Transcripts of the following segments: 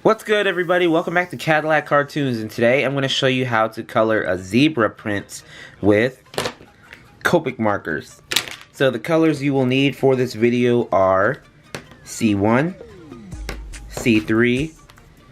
What's good, everybody? Welcome back to Cadillac Cartoons, and today I'm going to show you how to color a zebra print with Copic markers. So the colors you will need for this video are C1, C3,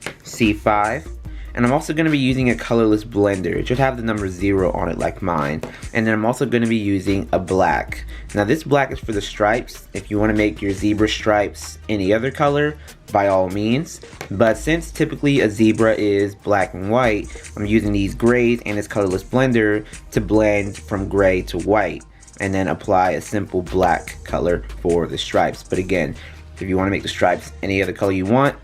C5, and I'm also going to be using a colorless blender. It should have the number 0 on it like mine. And then I'm also going to be using a black. Now this black is for the stripes. If you want to make your zebra stripes any other color, by all means. But since typically a zebra is black and white, I'm using these grays and this colorless blender to blend from gray to white. And then apply a simple black color for the stripes. But again, if you want to make the stripes any other color you want,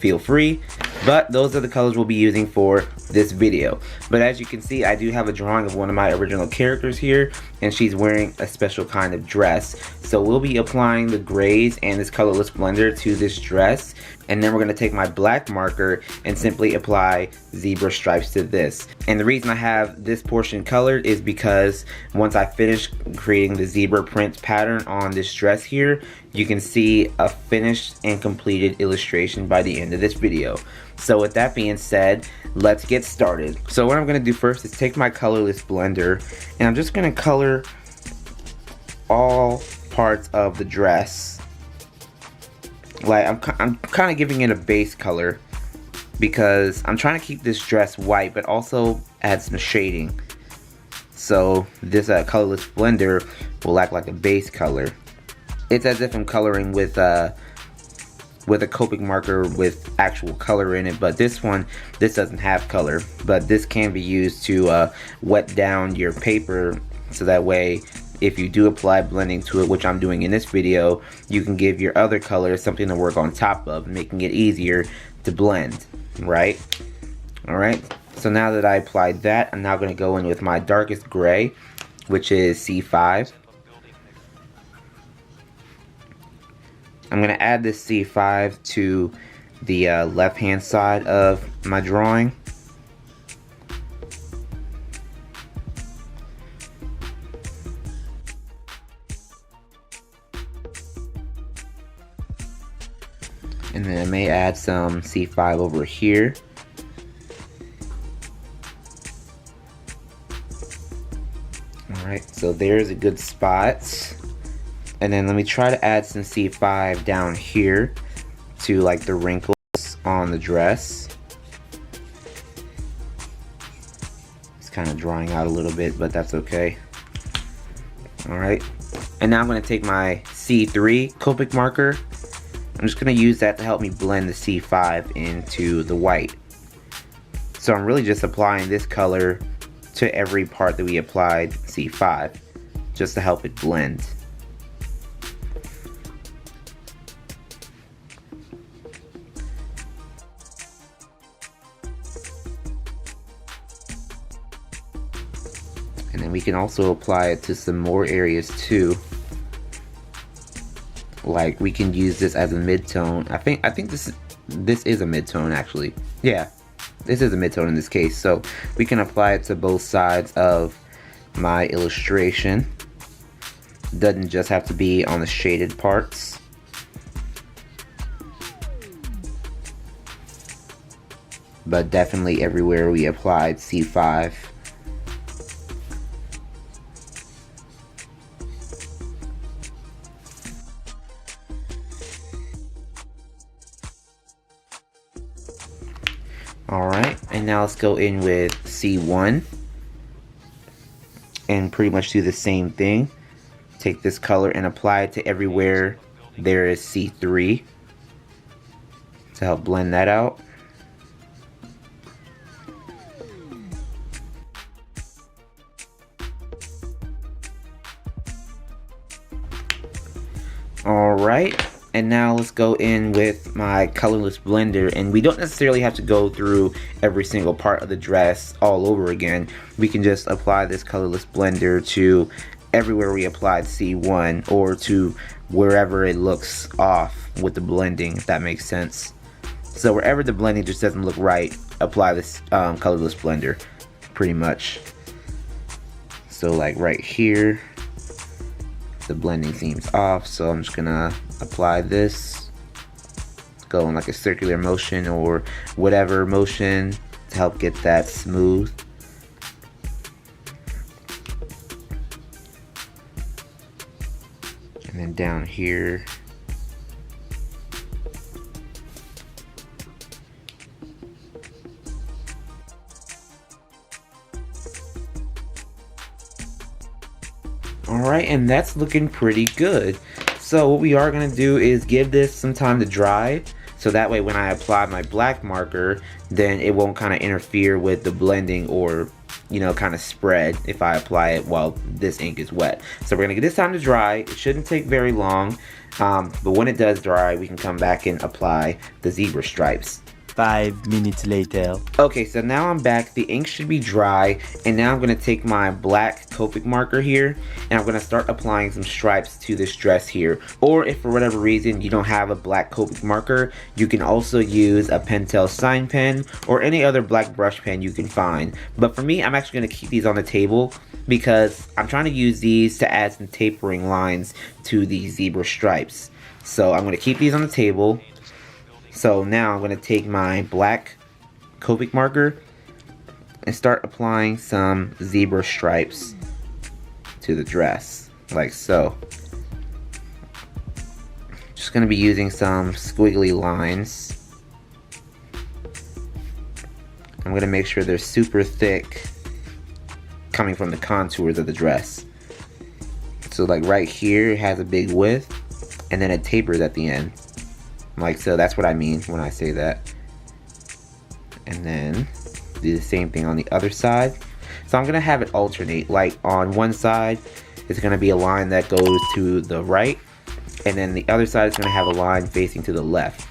feel free, but those are the colors we'll be using for this video. But as you can see, I do have a drawing of one of my original characters here, and she's wearing a special kind of dress. So we'll be applying the grays and this colorless blender to this dress, and then we're going to take my black marker and simply apply zebra stripes to this. And the reason I have this portion colored is because once I finish creating the zebra print pattern on this dress here, you can see a finished and completed illustration by the end of this video. So with that being said, let's get started. So what I'm going to do first is take my colorless blender, and I'm just going to color all parts of the dress. Like I'm kind of giving it a base color because I'm trying to keep this dress white but also add some shading. So this colorless blender will act like a base color. It's as if I'm coloring with a Copic marker with actual color in it, but this doesn't have color. But this can be used to wet down your paper, so that way if you do apply blending to it, which I'm doing in this video, you can give your other color something to work on top of, making it easier to blend, right? Alright, so now that I applied that, I'm now going to go in with my darkest gray, which is C5. I'm going to add this C5 to the left hand side of my drawing. And then I may add some C5 over here. Alright, so there's a good spot. And then let me try to add some C5 down here to like the wrinkles on the dress. It's kind of drying out a little bit, but that's okay. Alright, and now I'm going to take my C3 Copic marker. I'm just going to use that to help me blend the C5 into the white. So I'm really just applying this color to every part that we applied C5, just to help it blend. And then we can also apply it to some more areas too. Like we can use this as a mid-tone. I think this is a mid-tone actually. Yeah, this is a mid-tone in this case. So we can apply it to both sides of my illustration. Doesn't just have to be on the shaded parts. But definitely everywhere we applied C5. Alright, and now let's go in with C1 and pretty much do the same thing. Take this color and apply it to everywhere there is C3 to help blend that out. Alright. And now let's go in with my colorless blender, and we don't necessarily have to go through every single part of the dress all over again. We can just apply this colorless blender to everywhere we applied C1, or to wherever it looks off with the blending, if that makes sense. So wherever the blending just doesn't look right, apply this colorless blender, pretty much. So like right here, the blending seems off, so I'm just gonna apply this go in like a circular motion or whatever motion to help get that smooth. And then down here, alright, and that's looking pretty good. So what we are going to do is give this some time to dry, so that way when I apply my black marker, then it won't kind of interfere with the blending or, you know, kind of spread if I apply it while this ink is wet. So we're going to give this time to dry. It shouldn't take very long, but when it does dry, we can come back and apply the zebra stripes. 5 minutes later. Okay, so now I'm back. The ink should be dry, and now I'm going to take my black Copic marker here, and I'm going to start applying some stripes to this dress here. Or if for whatever reason you don't have a black Copic marker, you can also use a Pentel Sign Pen or any other black brush pen you can find. But for me, I'm actually going to keep these on the table because I'm trying to use these to add some tapering lines to the zebra stripes. So I'm going to keep these on the table. So now I'm going to take my black Copic marker and start applying some zebra stripes to the dress, like so. Just going to be using some squiggly lines. I'm going to make sure they're super thick, coming from the contours of the dress. So like right here, it has a big width, and then it tapers at the end. Like so, that's what I mean when I say that. And then do the same thing on the other side. So I'm gonna have it alternate. Like on one side, it's gonna be a line that goes to the right, and then the other side is gonna have a line facing to the left.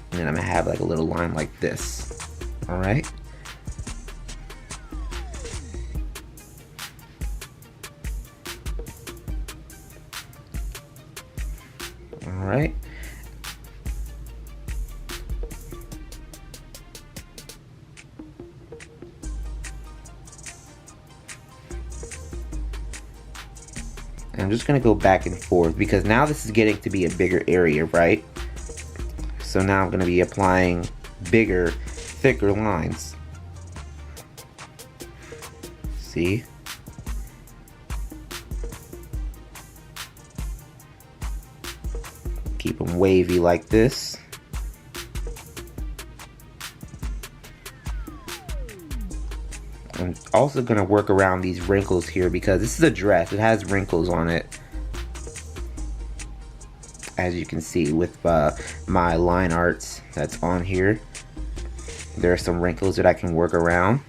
And then I'm gonna have like a little line like this. All right. Alright. I'm just going to go back and forth because now this is getting to be a bigger area, right? So now I'm going to be applying bigger, thicker lines. See? Keep them wavy like this. I'm also going to work around these wrinkles here because this is a dress. It has wrinkles on it. As you can see with my line arts that's on here. There are some wrinkles that I can work around.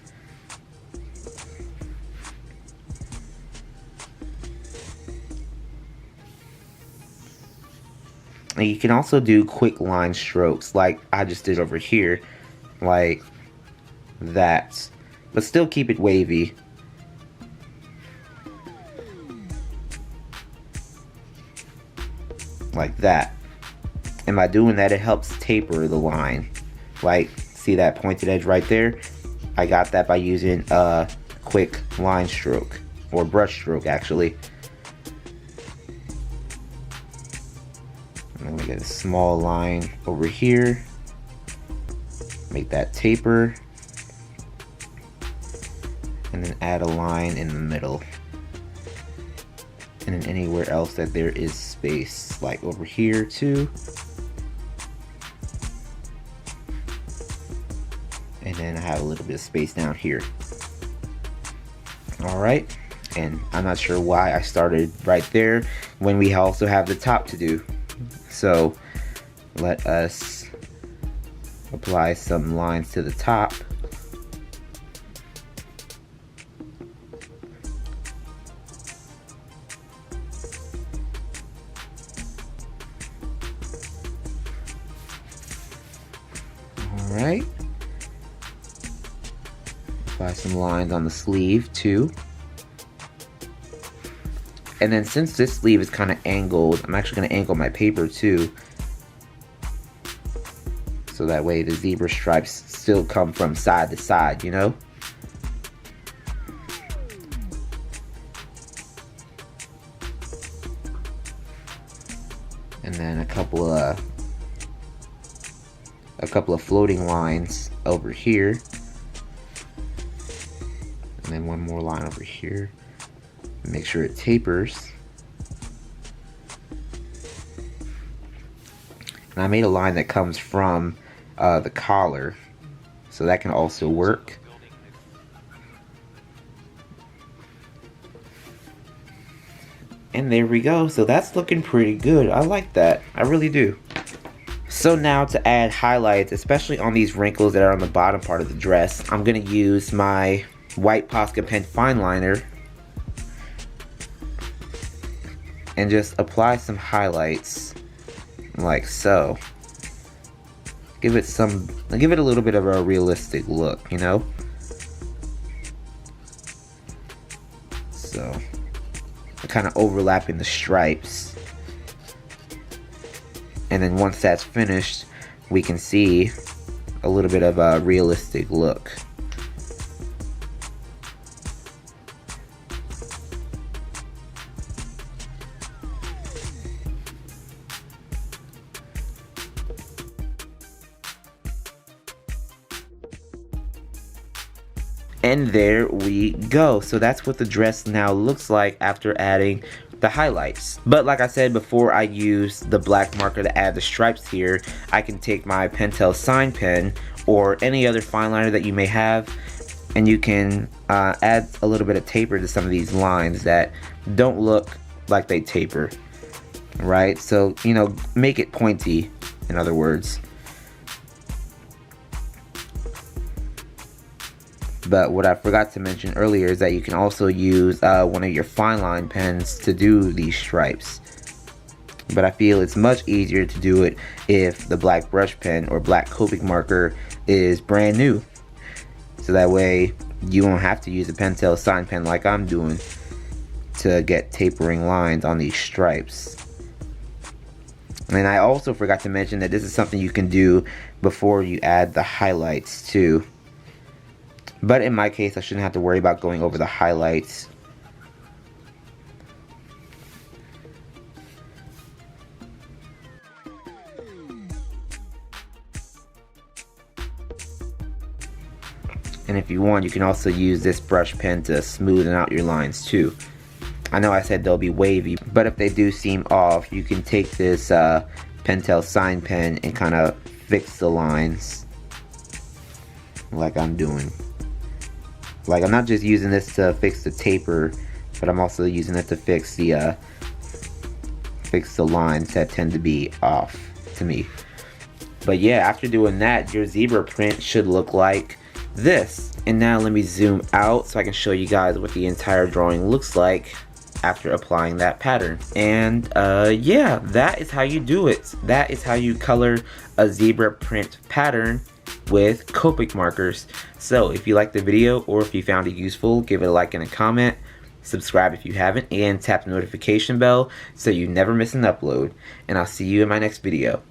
And you can also do quick line strokes like I just did over here, like that, but still keep it wavy. Like that. And by doing that, it helps taper the line. Like, see that pointed edge right there? I got that by using a quick line stroke, or brush stroke actually. I'm gonna get a small line over here, make that taper, and then add a line in the middle. And then anywhere else that there is space, like over here too. And then I have a little bit of space down here. Alright, and I'm not sure why I started right there when we also have the top to do. So let us apply some lines to the top. Alright. Apply some lines on the sleeve too. And then since this sleeve is kind of angled, I'm actually going to angle my paper too. So that way the zebra stripes still come from side to side, you know? And then a couple of a couple of floating lines over here. And then one more line over here. Make sure it tapers. And I made a line that comes from the collar, so that can also work. And there we go. So that's looking pretty good. I like that. I really do. So now to add highlights, especially on these wrinkles that are on the bottom part of the dress, I'm going to use my white Posca pen fine liner and just apply some highlights like so. Give it a little bit of a realistic look, you know? So kind of overlapping the stripes, and then once that's finished we can see a little bit of a realistic look. And there we go. So that's what the dress now looks like after adding the highlights. But like I said before, I use the black marker to add the stripes here. I can take my Pentel Sign Pen or any other fine liner that you may have, and you can add a little bit of taper to some of these lines that don't look like they taper, right? So, you know, make it pointy, in other words. But what I forgot to mention earlier is that you can also use one of your fine line pens to do these stripes. But I feel it's much easier to do it if the black brush pen or black Copic marker is brand new. So that way you won't have to use a Pentel Sign Pen like I'm doing to get tapering lines on these stripes. And I also forgot to mention that this is something you can do before you add the highlights too. But in my case, I shouldn't have to worry about going over the highlights. And if you want, you can also use this brush pen to smoothen out your lines too. I know I said they'll be wavy, but if they do seem off, you can take this Pentel Sign Pen and kind of fix the lines like I'm doing. Like, I'm not just using this to fix the taper, but I'm also using it to fix the lines that tend to be off to me. But yeah, after doing that, your zebra print should look like this. And now let me zoom out so I can show you guys what the entire drawing looks like after applying that pattern. And yeah, that is how you do it. That is how you color a zebra print pattern with Copic markers. So if you liked the video or if you found it useful, give it a like and a comment, subscribe if you haven't, and tap the notification bell so you never miss an upload. And I'll see you in my next video.